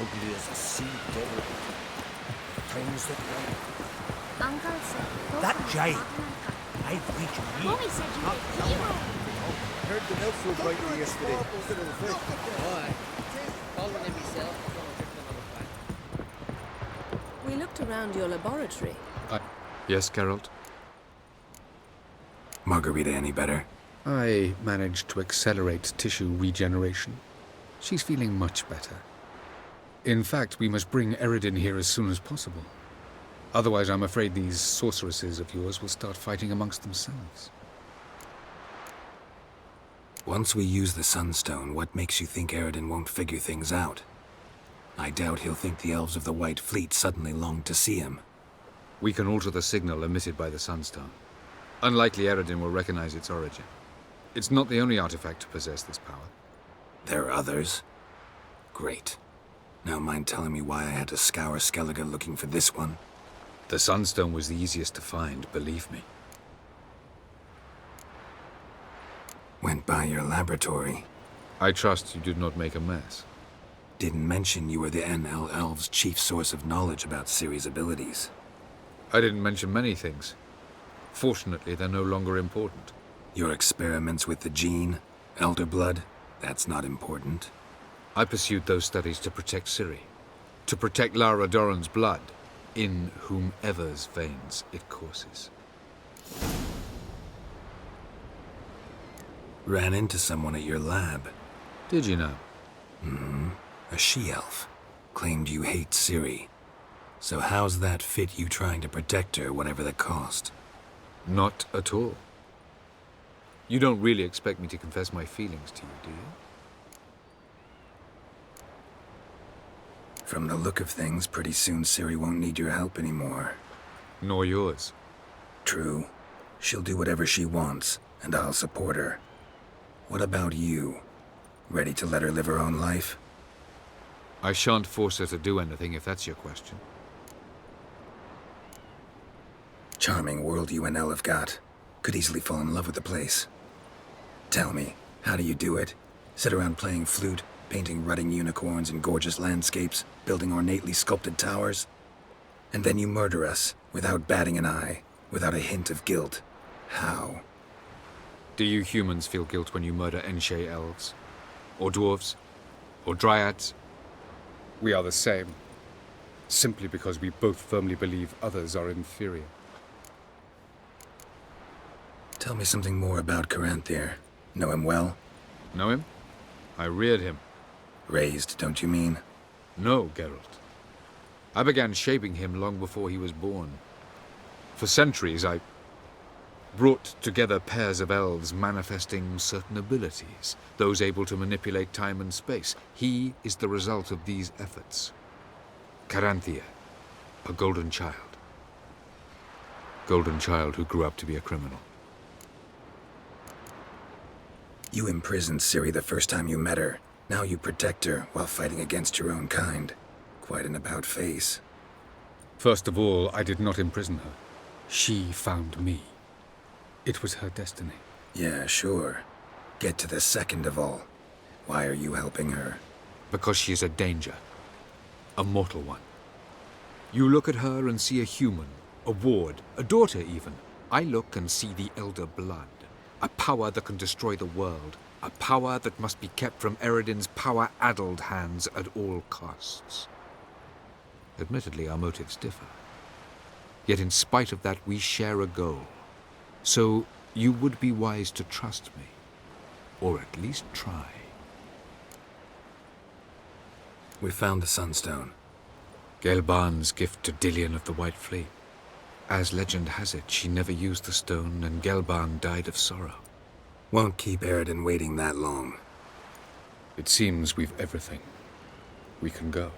ugly as a sea devil. Times that run. Uncle said... That giant. I've reached me. Mommy said you were a hero. I heard the milk was right here yesterday. Why? Calling him myself, I'm gonna drink another pint. We looked around your laboratory. Yes, Geralt? Margarita any better? I managed to accelerate tissue regeneration. She's feeling much better. In fact, we must bring Eredin here as soon as possible. Otherwise, I'm afraid these sorceresses of yours will start fighting amongst themselves. Once we use the Sunstone, what makes you think Eredin won't figure things out? I doubt he'll think the elves of the White Fleet suddenly longed to see him. We can alter the signal emitted by the Sunstone. Unlikely Eredin will recognize its origin. It's not the only artifact to possess this power. There are others? Great. Now mind telling me why I had to scour Skellige looking for this one? The Sunstone was the easiest to find, believe me. Went by your laboratory. I trust you did not make a mess. Didn't mention you were the NL Elves' chief source of knowledge about Ciri's abilities. I didn't mention many things. Fortunately, they're no longer important. Your experiments with the gene, Elder Blood, that's not important. I pursued those studies to protect Ciri. To protect Lara Doran's blood, in whomever's veins it courses. Ran into someone at your lab. Did you know? A she-elf. Claimed you hate Ciri. So how's that fit you trying to protect her, whatever the cost? Not at all. You don't really expect me to confess my feelings to you, do you? From the look of things, pretty soon Ciri won't need your help anymore. Nor yours. True. She'll do whatever she wants, and I'll support her. What about you? Ready to let her live her own life? I shan't force her to do anything if that's your question. Charming world you and Elle have got. Could easily fall in love with the place. Tell me, how do you do it? Sit around playing flute, painting rutting unicorns in gorgeous landscapes, building ornately sculpted towers? And then you murder us, without batting an eye, without a hint of guilt. How? Do you humans feel guilt when you murder Enshe elves? Or dwarves? Or dryads? We are the same. Simply because we both firmly believe others are inferior. Tell me something more about Caranthir. Know him well? Know him? I reared him. Raised, don't you mean? No, Geralt. I began shaping him long before he was born. For centuries, I brought together pairs of elves manifesting certain abilities, those able to manipulate time and space. He is the result of these efforts. Caranthir, a golden child. Golden child who grew up to be a criminal. You imprisoned Ciri the first time you met her. Now you protect her while fighting against your own kind. Quite an about-face. First of all, I did not imprison her. She found me. It was her destiny. Yeah, sure. Get to the second of all. Why are you helping her? Because she is a danger. A mortal one. You look at her and see a human, a ward, a daughter even. I look and see the Elder Blood. A power that can destroy the world. A power that must be kept from Eredin's power-addled hands at all costs. Admittedly, our motives differ. Yet in spite of that, we share a goal. So you would be wise to trust me. Or at least try. We found the Sunstone. Gelban's gift to Dillion of the White Fleet. As legend has it, she never used the stone, and Gelban died of sorrow. Won't keep Eredin waiting that long. It seems we've everything. We can go.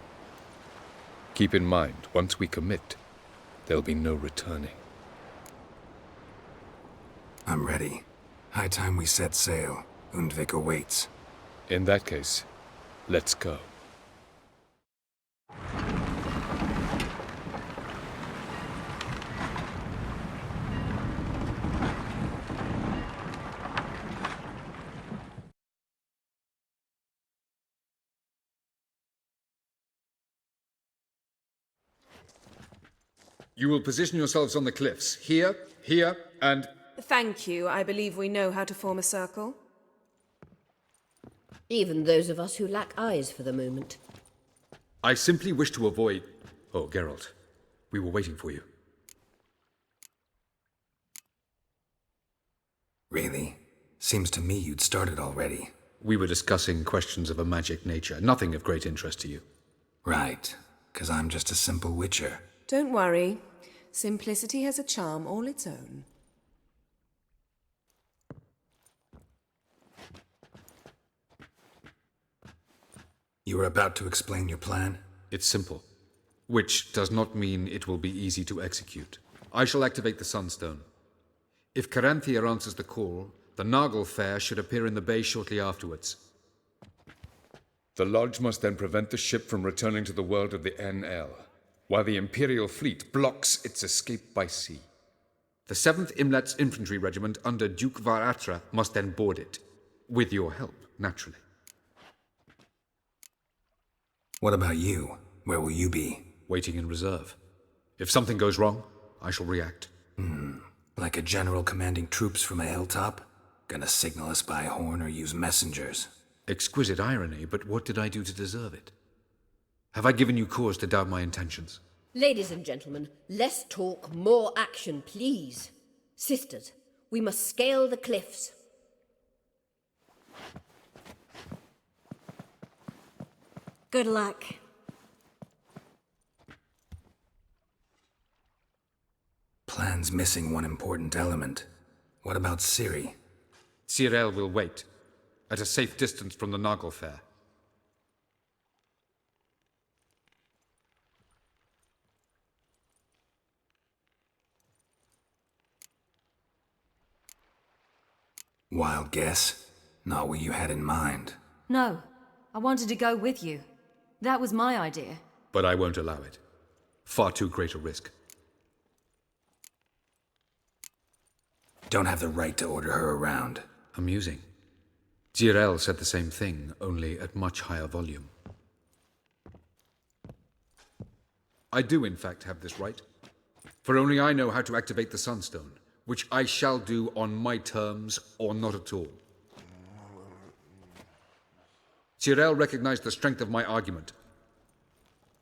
Keep in mind, once we commit, there'll be no returning. I'm ready. High time we set sail. Undvik awaits. In that case, let's go. You will position yourselves on the cliffs. Here, here, and... Thank you. I believe we know how to form a circle. Even those of us who lack eyes for the moment. I simply wish to avoid... Oh, Geralt. We were waiting for you. Really? Seems to me you'd started already. We were discussing questions of a magic nature, nothing of great interest to you. Right, 'cause I'm just a simple witcher. Don't worry. Simplicity has a charm all its own. You were about to explain your plan? It's simple, which does not mean it will be easy to execute. I shall activate the Sunstone. If Caranthia answers the call, the Nargle Fair should appear in the bay shortly afterwards. The Lodge must then prevent the ship from returning to the world of the NL, while the Imperial fleet blocks its escape by sea. The 7th Imlet's infantry regiment under Duke Varatra must then board it, with your help, naturally. What about you? Where will you be? Waiting in reserve. If something goes wrong, I shall react. Like a general commanding troops from a hilltop? Gonna signal us by horn or use messengers? Exquisite irony, but what did I do to deserve it? Have I given you cause to doubt my intentions? Ladies and gentlemen, less talk, more action, please. Sisters, we must scale the cliffs. Good luck. Plan's missing one important element. What about Ciri? Cyril will wait, at a safe distance from the Nargle Fair. Wild guess? Not what you had in mind. No, I wanted to go with you. That was my idea. But I won't allow it. Far too great a risk. Don't have the right to order her around. Amusing. Cyril said the same thing, only at much higher volume. I do, in fact, have this right. For only I know how to activate the Sunstone, which I shall do on my terms or not at all. Cyril recognized the strength of my argument.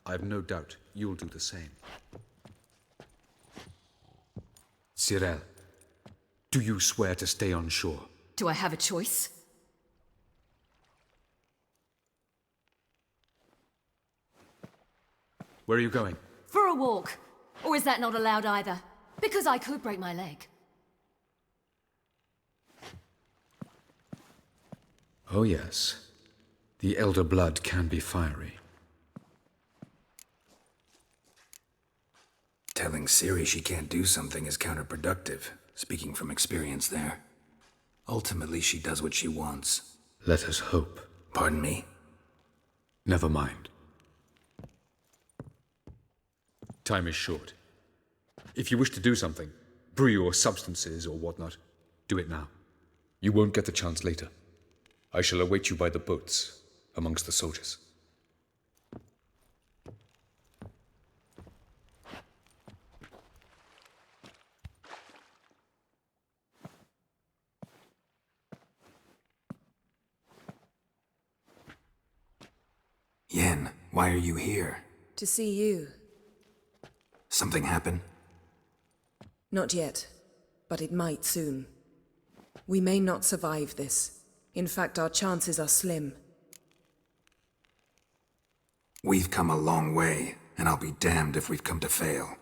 I have no doubt you'll do the same. Cyril, do you swear to stay on shore? Do I have a choice? Where are you going? For a walk. Or is that not allowed either? Because I could break my leg. Oh yes. The elder blood can be fiery. Telling Ciri she can't do something is counterproductive, speaking from experience there. Ultimately, she does what she wants. Let us hope. Pardon me? Never mind. Time is short. If you wish to do something, brew your substances or whatnot, do it now. You won't get the chance later. I shall await you by the boats, amongst the soldiers. Yen, why are you here? To see you. Something happen? Not yet, but it might soon. We may not survive this. In fact, our chances are slim. We've come a long way, and I'll be damned if we've come to fail.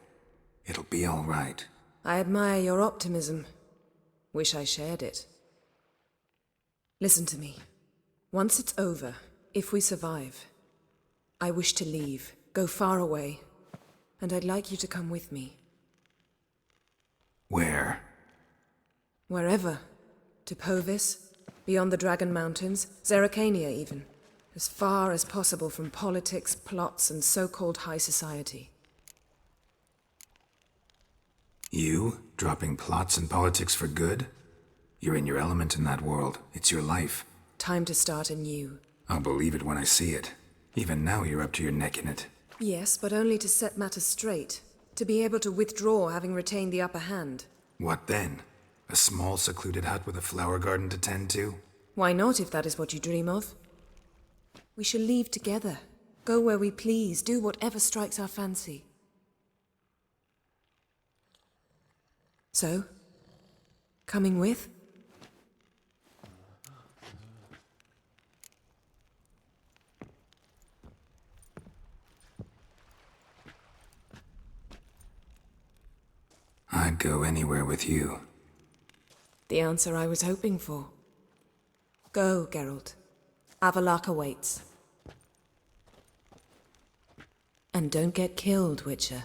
It'll be all right. I admire your optimism. Wish I shared it. Listen to me. Once it's over, if we survive, I wish to leave, go far away, and I'd like you to come with me. Where? Wherever. To Povis, beyond the Dragon Mountains, Zerrikania even. As far as possible from politics, plots, and so-called high society. You? Dropping plots and politics for good? You're in your element in that world. It's your life. Time to start anew. I'll believe it when I see it. Even now you're up to your neck in it. Yes, but only to set matters straight. To be able to withdraw having retained the upper hand. What then? A small secluded hut with a flower garden to tend to? Why not, if that is what you dream of? We shall leave together, go where we please, do whatever strikes our fancy. So, coming with? I'd go anywhere with you. The answer I was hoping for. Go, Geralt. Avalok awaits. And don't get killed, Witcher.